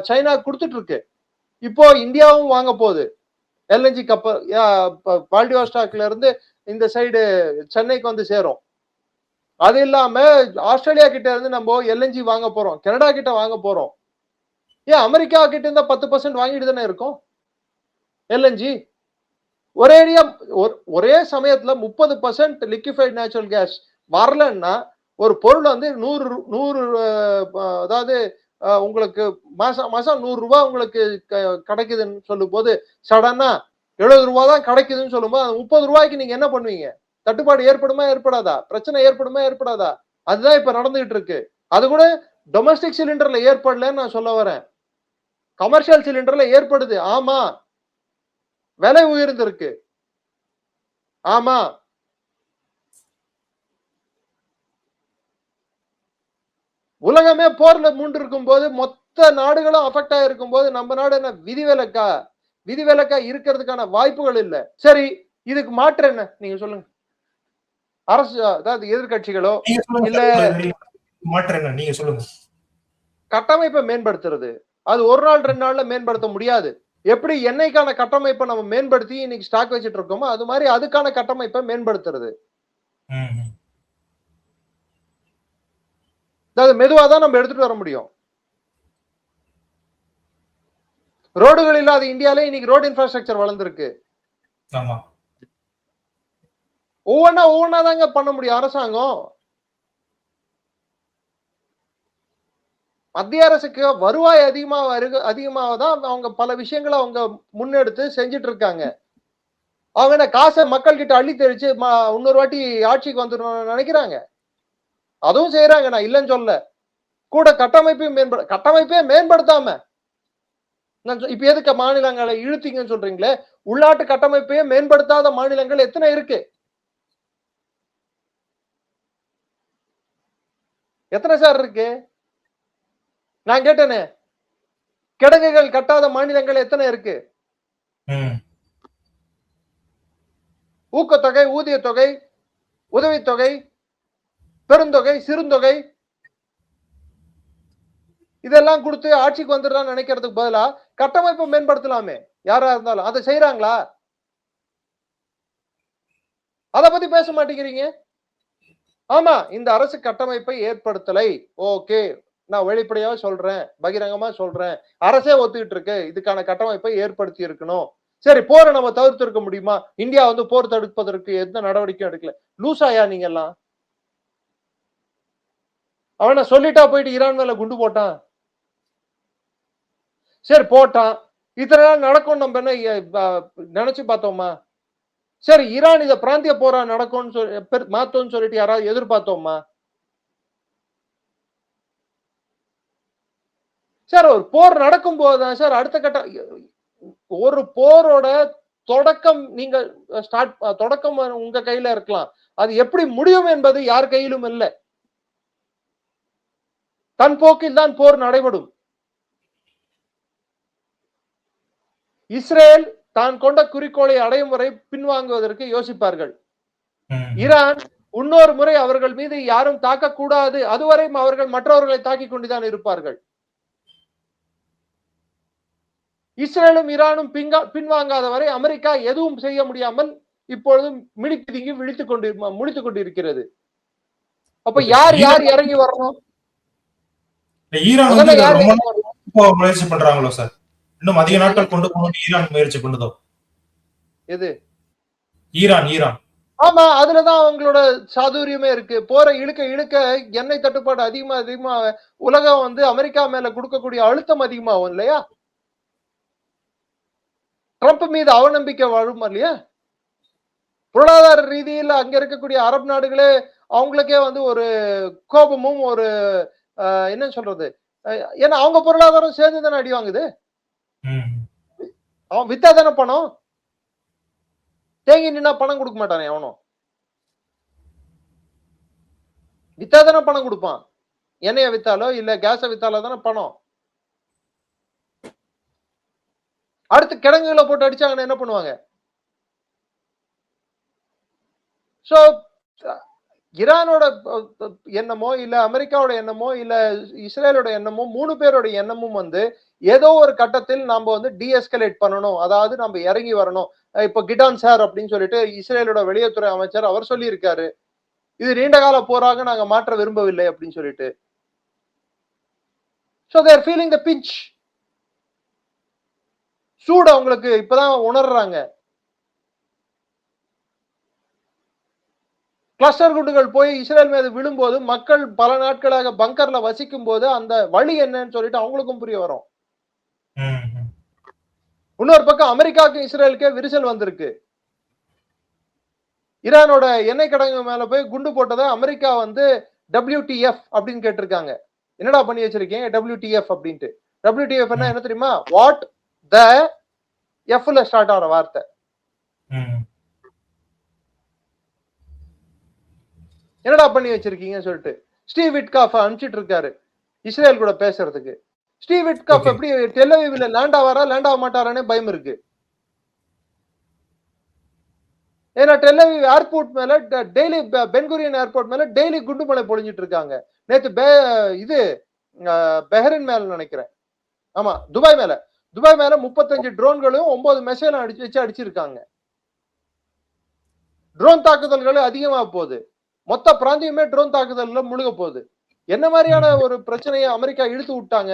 சைனா கொடுத்துட்டு இருக்கு. இப்போ இந்தியாவும் வாங்க போகுது எல்என்ஜி கப்பல். வால்டிவாஸ்டாக்ல இருந்து இந்த சைடு சென்னைக்கு வந்து சேரும். அது இல்லாம ஆஸ்திரேலியா கிட்ட இருந்து நம்ம எல்என்ஜி வாங்க போறோம், கனடா கிட்ட வாங்க போறோம். ஏன் அமெரிக்கா கிட்ட இருந்தா 10% வாங்கிட்டு தானே இருக்கும் எல்என்ஜி. ஒரே சமயத்துல 30% லிக்விஃபைட் நேச்சுரல் கேஸ் வரலன்னா ஒரு பொருள் வந்து 100 அதாவது உங்களுக்கு மாசம் 100 ரூபாய் உங்களுக்கு கிடைக்குதுன்னு சொல்லும் போது சடனா 70 ரூபாய் தான் கிடைக்குதுன்னு சொல்லும்போது 30 ரூபாய்க்கு நீங்க என்ன பண்ணுவீங்க? தட்டுப்பாடு ஏற்படுமா ஏற்படாதா? பிரச்சனை ஏற்படுமா ஏற்படாதா? அதுதான் இப்ப நடந்துகிட்டு இருக்கு. அது கூட டொமஸ்டிக் சிலிண்டர்ல ஏற்படலன்னு நான் சொல்ல வரேன். கமர்ஷியல் சிலிண்டர்ல ஏற்படுது. ஆமா, விலை உயர்ந்திருக்கு. ஆமா, உலகமே போர்ல மூண்டு இருக்கும் போது மொத்த நாடுகளும் அஃபெக்ட் ஆயிருக்கும் போது நம்ம நாடு என்ன விதிவிலக்கா இருக்கிறதுக்கான வாய்ப்புகள் இல்ல. சரி, இதுக்கு மாற்று என்ன நீங்க சொல்லுங்க. அரசு, அதாவது எதிர்கட்சிகளோ இல்ல மாற்று என்ன நீங்க சொல்லுங்க. கட்டமைப்பை மேம்படுத்துறது, அது ஒரு நாள் 2 நாள்ல மேம்படுத்த முடியாது. எப்படி எண்ணெய்க்கான கட்டமைப்பை நம்ம மேம்படுத்தி இன்னைக்கு ஸ்டாக் வச்சுட்டு இருக்கோமோ அது மாதிரி அதுக்கான கட்டமைப்பை மேம்படுத்துறது. அதாவது மெதுவா தான் நம்ம எடுத்துட்டு வர முடியும். ரோடுகள் இல்லாத இந்தியாலே இன்னைக்கு ரோடு இன்ஃப்ராஸ்ட்ரக்சர் வளர்ந்துருக்கு. ஒவ்வொன்னா தாங்க பண்ண முடியும் அரசாங்கம். மத்திய அரசுக்கு வருவாய் அதிகமாவதான் அவங்க பல விஷயங்களை அவங்க முன்னெடுத்து செஞ்சுட்டு இருக்காங்க. அவங்க காசை மக்கள் கிட்ட அள்ளி தெளிச்சு இன்னொரு வாட்டி ஆட்சிக்கு வந்துடணும்னு நினைக்கிறாங்க. அதுவும் செய்யறாங்க, நான் இல்லைன்னு சொல்ல. கூட கட்டமைப்பே மேம்படுத்தாம இப்ப எதுக்கு மாநிலங்களை இழுத்தீங்கன்னு சொல்றீங்களே? உள்நாட்டு கட்டமைப்பையே மேம்படுத்தாத மாநிலங்கள் எத்தனை இருக்கு? எத்தனை சார் இருக்கு? நான் கேட்டேனே, கிடங்குகள் கட்டாத மாநிலங்கள் எத்தனை இருக்கு? ஊக்கத்தொகை, ஊதிய தொகை, உதவித்தொகை, பெருந்தொகை, சிறுந்தொகை இதெல்லாம் கொடுத்து ஆட்சிக்கு வந்துடலாம் நினைக்கிறதுக்கு பதிலா கட்டமைப்பை மேம்படுத்தலாமே. யாரா இருந்தாலும் அதை செய்யறாங்களா? அத பத்தி பேச மாட்டேங்கிறீங்க. ஆமா, இந்த அரசு கட்டமைப்பை ஏற்படுத்தலை. ஓகே, நான் வெளிப்படையா சொல்றேன், பகிரங்கமா சொல்றேன். அரசே ஒத்துக்கிட்டு இருக்கு இதுக்கான கட்டமைப்பை ஏற்படுத்தி இருக்கணும். சரி, போரை நம்ம தவிர்த்து இருக்க முடியுமா? இந்தியா வந்து போர் தடுப்பதற்கு எந்த நடவடிக்கையும் எடுக்கல. லூசாயா நீங்க எல்லாம்? அவனை சொல்லிட்டா போயிட்டு ஈரான் மேல குண்டு போட்டான். சரி, போட்டான். இத்தனை நாள் நடக்கும் நம்ம என்ன நினைச்சு பார்த்தோமா? சரி, ஈரான் இத பிராந்திய போரா நடக்கும்னு சொல்லி மாத்தோம்னு சொல்லிட்டு யாராவது எதிர்பார்த்தோமா? சார், ஒரு போர் நடக்கும் போதுதான் சார் அடுத்த கட்ட ஒரு போரோட தொடக்கம் நீங்க தொடக்கம் உங்க கையில இருக்கலாம். அது எப்படி முடியும் என்பது யார் கையிலும் இல்லை. தன் போக்கில் தான் போர் நடைபெறும். இஸ்ரேல் தான் கொண்ட குறிக்கோளை அடையும் வரை பின்வாங்குவதற்கு யோசிப்பார்கள். ஈரான் இன்னொரு முறை அவர்கள் மீது யாரும் தாக்கக்கூடாது, அதுவரையும் அவர்கள் மற்றவர்களை தாக்கிக் கொண்டுதான் இருப்பார்கள். இஸ்ரேலும் ஈரானும் பின்வாங்காத வரை அமெரிக்கா எதுவும் செய்ய முடியாமல் இப்பொழுதும் மிடிக்கு முடித்துக் கொண்டிருக்கிறது. அப்ப யார் இறங்கி வரணும்? முயற்சி பண்றாங்களோ சார்? இன்னும் அதிக நாட்கள் கொண்டு போகணும் ஈரான் முயற்சி பண்ணுதோ? எது? ஈரான். ஆமா, அதுலதான் அவங்களோட சாதுரியமே இருக்கு. போற இழுக்க எண்ணெய் தட்டுப்பாடு அதிகமா உலகம் வந்து அமெரிக்கா மேல கொடுக்கக்கூடிய அழுத்தம் அதிகமாகும் இல்லையா? ட்ரம்ப் மீது அவநம்பிக்கை வரும் இல்லையா? பொருளாதார ரீதியில் அங்க இருக்கக்கூடிய அரபு நாடுகளே அவங்களுக்கே வந்து ஒரு கோபமும் ஒரு என்ன சொல்றது, ஏன்னா அவங்க பொருளாதாரம் சேர்ந்து தானே அடி வாங்குது. அவன் வித்தா தானே பணம். தேங்கி நின்னா பணம் கொடுக்க மாட்டானே எவனும். வித்தா தானே பணம் கொடுப்பான். எண்ணெயை வித்தாலோ இல்ல கேஸை வித்தாலோ தானே பணம். அடுத்து கிடங்குகளை போட்டு அடிச்சாங்கன்னா என்ன பண்ணுவாங்க? சோ ஈரானோட எண்ணமோ இல்ல அமெரிக்காவோட எண்ணமோ இல்ல இஸ்ரேலோட எண்ணமோ 3 பேரோட எண்ணமும் வந்து ஏதோ ஒரு கட்டத்தில் நாம வந்து டீஎஸ்கலேட் பண்ணணும், அதாவது நம்ம இறங்கி வரணும். இப்ப கிடான் சார் அப்படின்னு சொல்லிட்டு இஸ்ரேலோட வெளியுறவுத்துறை அமைச்சர் அவர் சொல்லி இருக்காரு, இது நீண்ட கால போராக நாங்க மாற்ற விரும்பவில்லை அப்படின்னு சொல்லிட்டு. So they are feeling the pinch. சூடு அவங்களுக்கு இப்பதான் உணர்றாங்க. கிளஸ்டர் குண்டுகள் போய் இஸ்ரேல் மீது விழும்போது மக்கள் பல நாட்களாக பங்கர்ல வசிக்கும் போது அந்த வழி என்னன்னு சொல்லிட்டு அவங்களுக்கும் புரிய வரும். இன்னொரு பக்கம் அமெரிக்காவுக்கும் இஸ்ரேலுக்கே விரிசல் வந்திருக்கு. ஈரானோட எண்ணெய் கிடங்கு மேல போய் குண்டு போட்டதை அமெரிக்கா வந்து WTF அப்படின்னு கேட்டிருக்காங்க. என்னடா பண்ணி வச்சிருக்கீங்க WTF அப்படின்ட்டு. WTF என்ன தெரியுமா? வாட் த எஃப்ல ஸ்டார்ட் ஆகிற வார்த்தை. என்னடா பண்ணி வச்சிருக்கீங்கன்னு சொல்லிட்டு ஸ்டீவ் விட்காஃப் அனுப்பிச்சிட்டு இருக்காரு இஸ்ரேல் கூட பேசுறதுக்கு. ஸ்டீவ் விட்காஃப் எப்படி டெல் அவீவ்ல லேண்ட் ஆவாரா லேண்ட் ஆக மாட்டாரானே பயம் இருக்கு. ஏன்னா டெல் அவீவ் ஏர்போர்ட் மேல டெய்லி பென்குரியன் ஏர்போர்ட் மேல டெய்லி குண்டு மழை பொழிஞ்சிட்டு இருக்காங்க. நேத்து இது பெஹரின் மேல நினைக்கிறேன், ஆமா துபாய் மேல 35 ட்ரோன்களும் 9 மிசைலும் அடிச்சிருக்காங்க. ட்ரோன் தாக்குதல்கள் அதிகமா போகுது. மொத்த பிராந்தியமே ட்ரோன் தாக்குதல்ல முழுக போகுது. என்ன மாதிரியான ஒரு பிரச்சனையை அமெரிக்கா இழுத்து விட்டாங்க?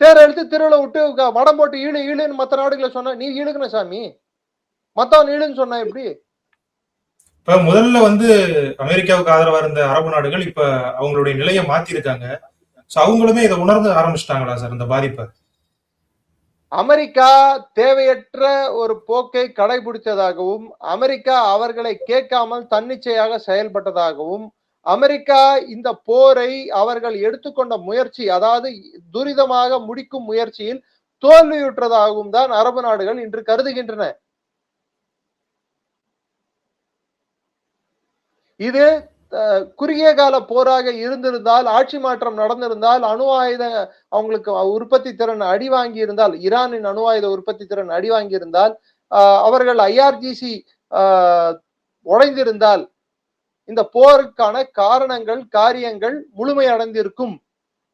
தேரை எடுத்து திருவிழா விட்டு வடம் போட்டு ஈழுன்னு மத்த நாடுகளை சொன்னா நீ ஈழுக்குன சாமி, மத்தவன் ஈழுன்னு சொன்னா எப்படி? இப்ப முதல்ல வந்து அமெரிக்காவுக்கு ஆதரவா இருந்த அரபு நாடுகள் இப்ப அவங்களுடைய நிலையை மாத்தி இருக்காங்க. அவங்களுமே இதை உணர்ந்து ஆரம்பிச்சிட்டாங்களா சார் இந்த பாதிப்பை? அமெரிக்கா தேவையற்ற ஒரு போக்கை கடைபிடித்ததாகவும் அமெரிக்கா அவர்களை கேட்காமல் தன்னிச்சையாக செயல்பட்டதாகவும் அமெரிக்கா இந்த போரை அவர்கள் எடுத்துக்கொண்ட முயற்சி, அதாவது துரிதமாக முடிக்கும் முயற்சியில் தோல்வியுற்றதாகவும் தான் அரபு நாடுகள் இன்று கருதுகின்றன. இது குறுகிய கால போராக இருந்திருந்தால், ஆட்சி மாற்றம் நடந்திருந்தால், அணு ஆயுத அவங்களுக்கு உற்பத்தி திறன் அடி வாங்கி இருந்தால், ஈரானின் அணு ஆயுத உற்பத்தி திறன் அடி வாங்கி இருந்தால், அவர்கள் IRGC உடைந்திருந்தால் இந்த போருக்கான காரணங்கள் காரியங்கள் முழுமை அடைந்திருக்கும்.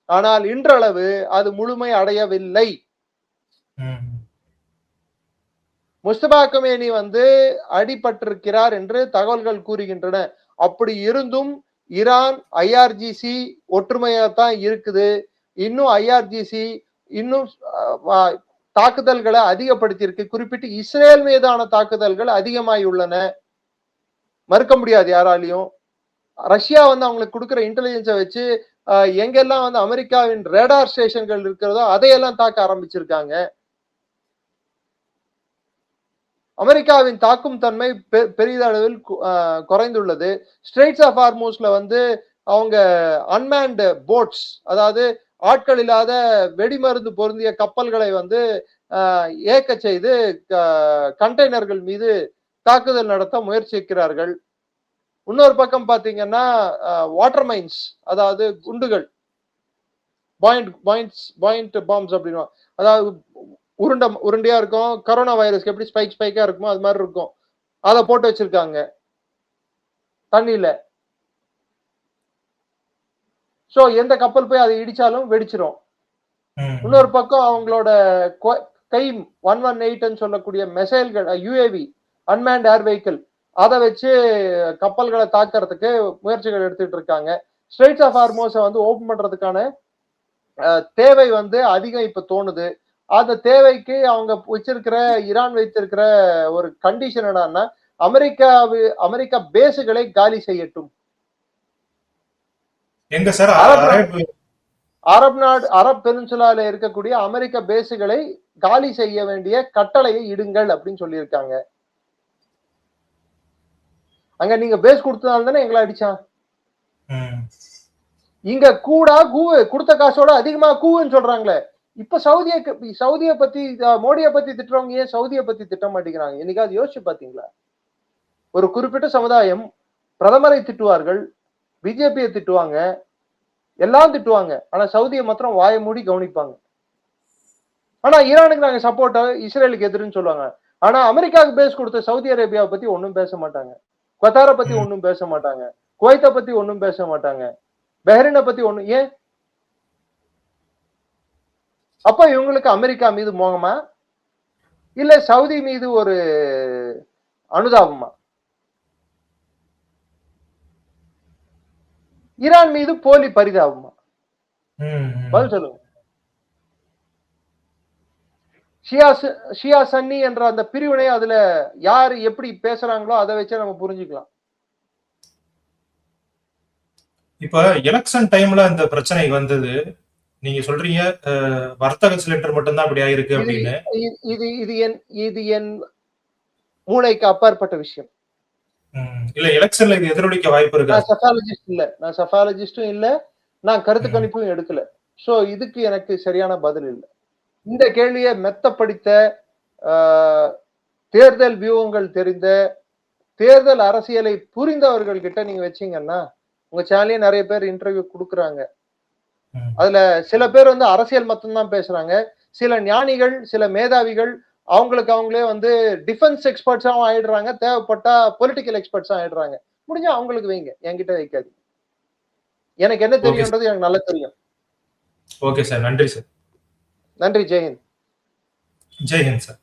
ஆனால் இன்றளவு அது முழுமை அடையவில்லை. முஸ்தபா கமேனி வந்து அடிபட்டிருக்கிறார் என்று தகவல்கள் கூறுகின்றன. அப்படி இருந்தும் ஈரான் IRGC ஒற்றுமையாத்தான் இருக்குது. இன்னும் IRGC இன்னும் தாக்குதல்களை அதிகப்படுத்தி இருக்கு. குறிப்பிட்டு இஸ்ரேல் மீதான தாக்குதல்கள் அதிகமாயுள்ளன, மறுக்க முடியாது யாராலையும். ரஷ்யா வந்து அவங்களுக்கு கொடுக்கிற இன்டெலிஜென்ஸை வச்சு எங்கெல்லாம் வந்து அமெரிக்காவின் ரேடார் ஸ்டேஷன்கள் இருக்கிறதோ அதையெல்லாம் தாக்க ஆரம்பிச்சிருக்காங்க. அமெரிக்காவின் தாக்கும் தன்மை பெரிதளவில் குறைந்துள்ளது. ஸ்ட்ரெய்ட்ஸ் ஆஃப் ஹார்மூஸ்ல வந்து அவங்க அன்மேன்டு போட்ஸ், அதாவது ஆட்கள் இல்லாத வெடிமருந்து பொருந்திய கப்பல்களை வந்து ஏக்க செய்து கண்டெய்னர்கள் மீது தாக்குதல் நடத்த முயற்சிக்கிறார்கள். இன்னொரு பக்கம் பாத்தீங்கன்னா வாட்டர் மைன்ஸ், அதாவது குண்டுகள், பாயிண்ட் பாம்ஸ் அப்படின்னு, அதாவது உருண்டையா இருக்கும், கரோனா வைரஸ்க்கு எப்படி ஸ்பைக்கா இருக்குமோ அது மாதிரி இருக்கும், அதை போட்டு வச்சிருக்காங்க தண்ணியில. சோ எந்த கப்பல் போய் அதை இடிச்சாலும் வெடிச்சிரும். இன்னொரு பக்கம் அவங்களோட கைம் 118 சொல்லக்கூடிய மிசைல்கள், UAV அன்மேன்ட் ஏர் வெஹிக்கிள், அதை வச்சு கப்பல்களை தாக்குறதுக்கு முயற்சிகள் எடுத்துட்டு இருக்காங்க. ஸ்ட்ரெய்ட்ஸ் ஆஃப் ஹார்மோஸை வந்து ஓபன் பண்றதுக்கான தேவை வந்து அதிகம் இப்ப தோணுது. அந்த தேவைக்கு அவங்க வச்சிருக்கிற ஈரான் வைத்திருக்கிற ஒரு கண்டிஷன் என்னன்னா, அமெரிக்கா பேசுகளை காலி செய்யட்டும். எங்க சார் அரப் பெனின்சுலால இருக்கக்கூடிய அமெரிக்க பேசுகளை காலி செய்ய வேண்டிய கட்டளையை இடுங்கள் அப்படின்னு சொல்லியிருக்காங்க. அங்க நீங்க பேஸ் கொடுத்ததால தானே எங்களை அடிச்சான். இங்க கூடா கூவு கொடுத்த காசோட அதிகமா கூவுன்னு சொல்றாங்களே. இப்ப சவுதியை பத்தி மோடியை பத்தி திட்டுறவங்க ஏன் சவுதியை பத்தி திட்ட மாட்டேங்கிறாங்க? என்னைக்காவது யோசிச்சு பாத்தீங்களா? ஒரு குறிப்பிட்ட சமுதாயம் பிரதமரை திட்டுவார்கள், பிஜேபியை திட்டுவாங்க, எல்லாம் திட்டுவாங்க. ஆனா சவுதியை மாத்திரம் வாயை மூடி கவனிப்பாங்க. ஆனா ஈரானுக்கு நாங்க சப்போர்ட், இஸ்ரேலுக்கு எதிர்ன்னு சொல்லுவாங்க. ஆனா அமெரிக்காவுக்கு பேஸ் கொடுத்த சவுதி அரேபியாவை பத்தி ஒன்னும் பேச மாட்டாங்க. கத்தாரை பத்தி ஒன்னும் பேச மாட்டாங்க. குவைத்தை பத்தி ஒன்னும் பேச மாட்டாங்க. பஹ்ரைனை பத்தி ஒன்னும். ஏன்? அப்ப இவங்களுக்கு அமெரிக்கா மீது மோகமா, இல்ல சவுதி மீது ஒரு அனுதாபமா? ஈரான் மீது போலி பரிதாபமா? பதில் சொல்லுங்க. ஷியா சன்னி என்ற அந்த பிரிவினை அதுல யாரு எப்படி பேசுறாங்களோ அதை வச்சே நம்ம புரிஞ்சுக்கலாம். இப்ப எலெக்ஷன் டைம்ல இந்த பிரச்சனை வந்தது. நீங்க சொல்றீங்க வர்த்தக சிலிண்டர் மட்டும்தான் அப்படி ஆயிருக்கு அப்படின்னு. இது என் மூளைக்கு அப்பாற்பட்ட விஷயம். இல்ல எலெக்ஷன்ல இது எதிரொலிக்க வாய்ப்பு இருக்கா? நான் சஃபாலஜிஸ்டும் இல்ல, நான் கருத்து கணிப்பும் எடுக்கல. சோ இதுக்கு எனக்கு சரியான பதில் இல்லை. இந்த கேள்வியை மெத்த படித்த, தேர்தல் வியூகங்கள் தெரிந்த, தேர்தல் அரசியலை புரிந்தவர்கள் கிட்ட நீங்க வச்சீங்கன்னா, உங்க சேனல்லே நிறைய பேர் இன்டர்வியூ கொடுக்குறாங்க. அதுல சில பேர் வந்து அரசியல் மட்டும்தான் பேசுறாங்க. சில ஞானிகள், சில மேதாவிகள் அவங்களுக்கு அவங்களே வந்து டிஃபென்ஸ் எக்ஸ்பர்ட்ஸாவும் ஆயிடுறாங்க, தேவைப்பட்டா பொலிட்டிக்கல் எக்ஸ்பர்ட்ஸா ஆயிடுறாங்க. முடிஞ்சா அவங்களுக்கு வைங்க, என்கிட்ட வைக்காது. எனக்கு என்ன தெரியும்ன்றது எனக்கு நல்லா தெரியும். ஓகே சார், நன்றி சார். நன்றி. ஜெய்ஹிந்த். ஜெய்ஹிந்த் சார்.